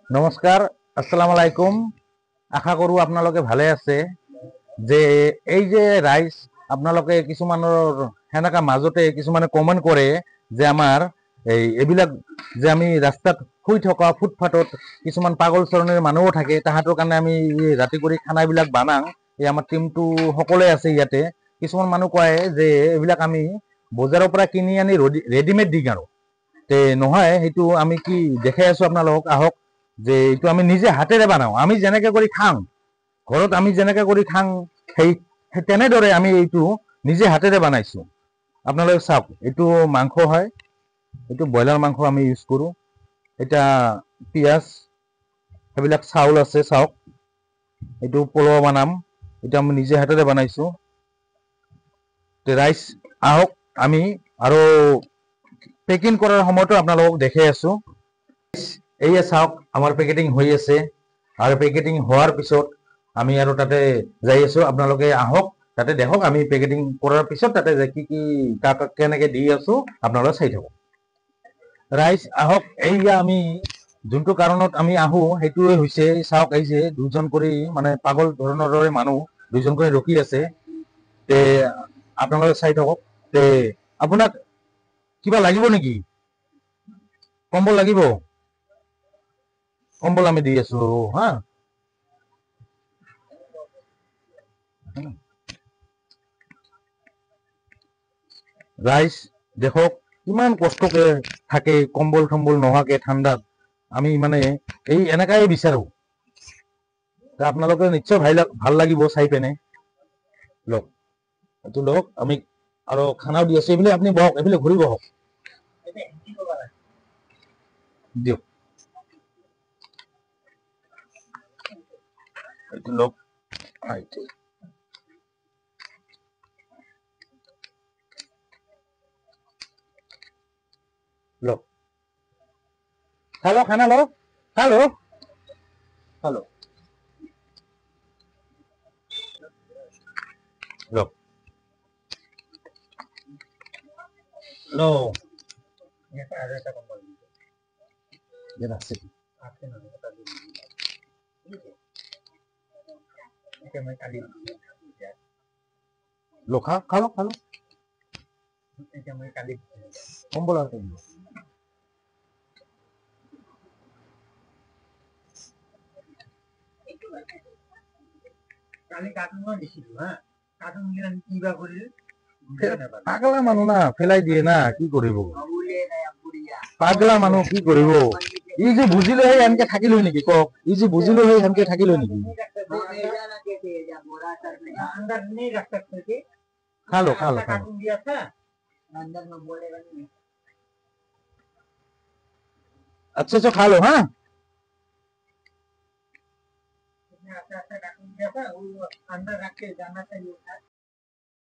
নমস্কাৰ, আসসালামু আলাইকুম। আশা কৰোঁ আপোনালোকে ভালে আছে। যে এই যে ৰাইজ আপোনালোকে কিছুমানৰ সেনেকা মাজতে কিছুমানে কমেণ্ট কৰে যে আমাৰ এইবিলাক যে আমি ৰাস্তাত শুই থকা ফুটপাথত কিছুমান পাগল চৰণীৰ মানুহো থাকে, তাহাঁতৰ কাৰণে আমি ৰাতি কৰি খানাবিলাক বানাং। এই আমাৰ টিমটো সকলোৱে আছে ইয়াতে। কিছুমান মানুহ কয় যে এইবিলাক আমি বজাৰৰ পৰা কিনি আনি ৰেডিমেড দি আনো। তে নহয়, সেইটো আমি কি দেখাই আছো আপোনালোকক, আহক। যে এইটো আমি নিজে হাতেৰে বানাও। আমি যেনেকে কৰি খাং ঘৰত, আমি যেনেকে কৰি খাং সেই তেনেদৰে আমি এইটো নিজে হাতেৰে বানাইছো। আপোনালোকে চাওক, এইটো মাংস হয়, এইটো ব্ৰইলাৰ মাংস আমি ইউজ কৰো। এতিয়া পিঁয়াজ, সেইবিলাক চাউল আছে, চাওক। এইটো পোলাও বানাম, এইটো আমি নিজে হাতেৰে বানাইছো। ৰাইজ আহক, আমি আৰু পেকিং কৰাৰ সময়তো আপোনালোকক দেখাই আছো। এইয়া চাওক, আমাৰ পেকেটিং হৈ আছে আৰু পেকেটিং হোৱাৰ পিছত আমি আৰু তাতে যাই আছো। আপোনালোকে আহক, তাতে দেখক আমি পেকেটিং কৰাৰ পিছত তাতে কি কি কাক কেনেকে দি আছো আপোনালোকে চাই থাকক। ৰাইজ আহক, এইয়া আমি যোনটো কাৰণত আমি আহো সেইটোৱে হৈছে, চাওক, এই যে দুজন কৰি মানে পাগল ধৰণৰ দৰে মানুহ দুজন কৰি ৰখি আছে। তে আপোনালোকে চাই থাকক। তে আপোনাক কিবা লাগিব নেকি? কম্বল লাগিব? কম্বল আমি দি আছো হা। ৰাইজ দেখক, কিমান কষ্টকে থাকে কম্বল চম্বল নোহোৱাকে ঠাণ্ডাত। আমি মানে এই এনেকাই বিচাৰো। আপোনালোকে নিশ্চয় ভাল লাগিব চাই পেনে। লওক, এইটো লওক। আমি আৰু খানাও দি আছো। এইফালে আপুনি বহক, এইফালে ঘূৰি বহক, দিয়ক। এইটো লওক। লওক, খালো, খানা লো, খালো, খালো, লওক, লো। লো, খালো, খালো। কম্বল আছে। পাগলা মানুহ না, ফেলাই দিয়ে না, কি কৰিব? পাগলা মানুহ কি কৰিব? ই যে বুজিলে সেই এনেকে থাকিলো নেকি কওক? ই যে বুজিলো সেই এনেকে থাকিলো নেকি? খালো, খালো, খালো। अच्छा अच्छा, खा लो। हाँ,